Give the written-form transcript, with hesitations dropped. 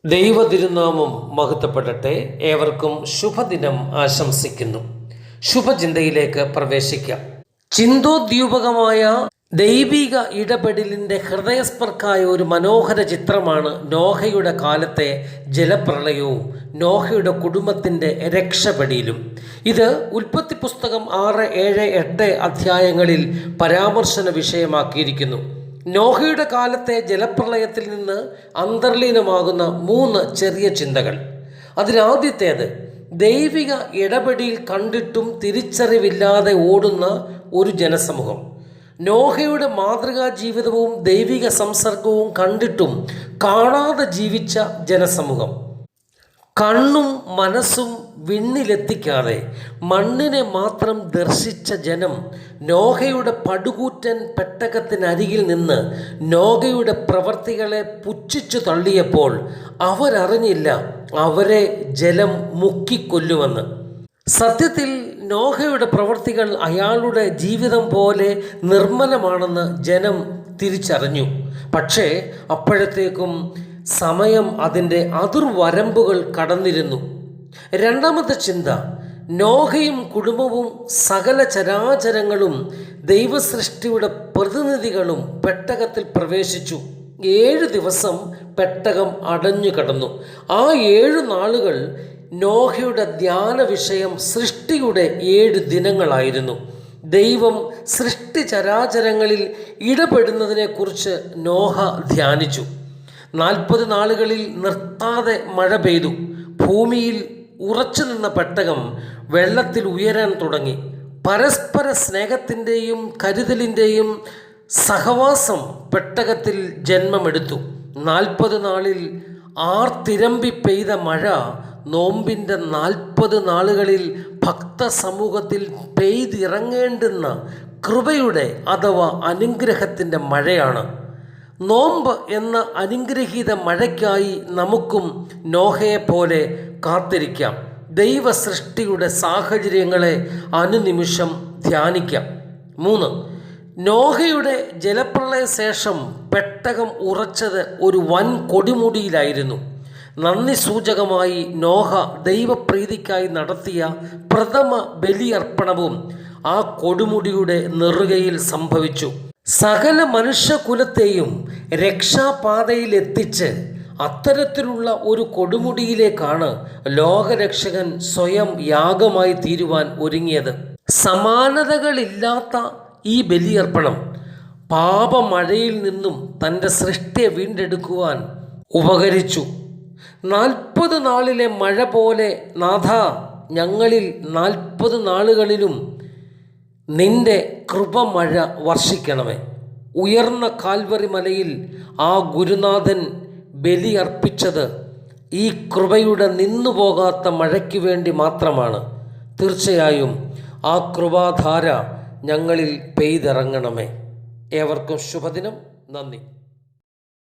ദൈവ തിരുനാമം മഹത്വപ്പെടട്ടെ. ഏവർക്കും ശുഭദിനം ആശംസിക്കുന്നു. ശുഭചിന്തയിലേക്ക് പ്രവേശിക്കാം. ചിന്തോദ്ദീപകമായ ദൈവിക ഇടപെടലിൻ്റെ ഹൃദയസ്പർക്കായ ഒരു മനോഹര ചിത്രമാണ് നോഹയുടെ കാലത്തെ ജലപ്രളയവും നോഹയുടെ കുടുംബത്തിൻ്റെ രക്ഷപ്പെടലും. ഇത് ഉൽപ്പത്തി പുസ്തകം 6, 7, 8 അധ്യായങ്ങളിൽ പരാമർശന വിഷയമാക്കിയിരിക്കുന്നു. നോഹയുടെ കാലത്തെ ജലപ്രളയത്തിൽ നിന്ന് അന്തർലീനമാകുന്ന 3 ചെറിയ ചിന്തകൾ. അതിലാദ്യത്തേത്, ദൈവിക ഇടപെടൽ കണ്ടിട്ടും തിരിച്ചറിവില്ലാതെ ഓടുന്ന ഒരു ജനസമൂഹം. നോഹയുടെ മാതൃകാ ജീവിതവും ദൈവിക സംസർഗവും കണ്ടിട്ടും കാണാതെ ജീവിച്ച ജനസമൂഹം. കണ്ണും മനസ്സും വിണ്ണിലെത്തിക്കാതെ മണ്ണിനെ മാത്രം ദർശിച്ച ജനം നോഹയുടെ പടുകൂറ്റൻ പെട്ടകത്തിനരികിൽ നിന്ന് നോഹയുടെ പ്രവർത്തികളെ പുച്ഛിച്ചു തള്ളിയപ്പോൾ അവരറിഞ്ഞില്ല അവരെ ജലം മുക്കിക്കൊല്ലുമെന്ന്. സത്യത്തിൽ നോഹയുടെ പ്രവർത്തികൾ അയാളുടെ ജീവിതം പോലെ നിർമ്മലമാണെന്ന് ജനം തിരിച്ചറിഞ്ഞു. പക്ഷേ അപ്പോഴത്തേക്കും സമയം അതിൻ്റെ അതിർവരമ്പുകൾ കടന്നിരുന്നു. രണ്ടാമത്തെ ചിന്ത, നോഹയും കുടുംബവും സകല ചരാചരങ്ങളും ദൈവസൃഷ്ടിയുടെ പ്രതിനിധികളും പെട്ടകത്തിൽ പ്രവേശിച്ചു. 7 ദിവസം പെട്ടകം അടഞ്ഞു കിടന്നു. ആ 7 നാളുകൾ നോഹയുടെ ധ്യാന വിഷയം സൃഷ്ടിയുടെ 7 ദിനങ്ങളായിരുന്നു. ദൈവം സൃഷ്ടി ചരാചരങ്ങളിൽ ഇടപെടുന്നതിനെക്കുറിച്ച് നോഹ ധ്യാനിച്ചു. 40 നാളുകളിൽ നിർത്താതെ മഴ പെയ്തു. ഭൂമിയിൽ ഉറച്ചു നിന്ന പെട്ടകം വെള്ളത്തിൽ ഉയരാൻ തുടങ്ങി. പരസ്പര സ്നേഹത്തിൻ്റെയും കരുതലിൻ്റെയും സഹവാസം പെട്ടകത്തിൽ ജന്മമെടുത്തു. 40 നാളിൽ ആർത്തിരമ്പി പെയ്ത മഴ നോമ്പിൻ്റെ 40 നാളുകളിൽ ഭക്തസമൂഹത്തിൽ പെയ്തിറങ്ങേണ്ടുന്ന കൃപയുടെ അഥവാ അനുഗ്രഹത്തിൻ്റെ മഴയാണ്. നോമ്പ് എന്ന അനുഗ്രഹീത മഴയ്ക്കായി നമുക്കും നോഹയെപ്പോലെ കാത്തിരിക്കാം. ദൈവ സൃഷ്ടിയുടെ സാഹചര്യങ്ങളെ അനുനിമിഷം ധ്യാനിക്കാം. 3, നോഹയുടെ ജലപ്രളയ ശേഷം പെട്ടകം ഉറച്ചത് ഒരു വൻ കൊടിമുടിയിലായിരുന്നു. നന്ദി സൂചകമായി നോഹ ദൈവപ്രീതിക്കായി നടത്തിയ പ്രഥമ ബലിയർപ്പണവും ആ കൊടുമുടിയുടെ നെറുകയിൽ സംഭവിച്ചു. സകല മനുഷ്യകുലത്തെയും രക്ഷാപാതയിലെത്തിച്ച് അത്തരത്തിലുള്ള ഒരു കൊടുമുടിയിലേക്കാണ് ലോകരക്ഷകൻ സ്വയം യാഗമായി തീരുവാൻ ഒരുങ്ങിയത്. സമാനതകളില്ലാത്ത ഈ ബലിയർപ്പണം പാപമഴയിൽ നിന്നും തൻ്റെ സൃഷ്ടിയെ വീണ്ടെടുക്കുവാൻ ഉപകരിച്ചു. 40 നാളിലെ മഴ പോലെ നാഥ, ഞങ്ങളിൽ 40 നാളുകളിലും നിന്റെ കൃപമഴ വർഷിക്കണമേ. ഉയർന്ന കാൽവറി മലയിൽ ആ ഗുരുനാഥൻ ബലിയർപ്പിച്ചത് ഈ കൃപയുടെ നിന്നുപോകാത്ത മഴയ്ക്ക് വേണ്ടി മാത്രമാണ്. തീർച്ചയായും ആ കൃപാധാര ഞങ്ങളിൽ പെയ്തിറങ്ങണമേ. ഏവർക്കും ശുഭദിനം. നന്ദി.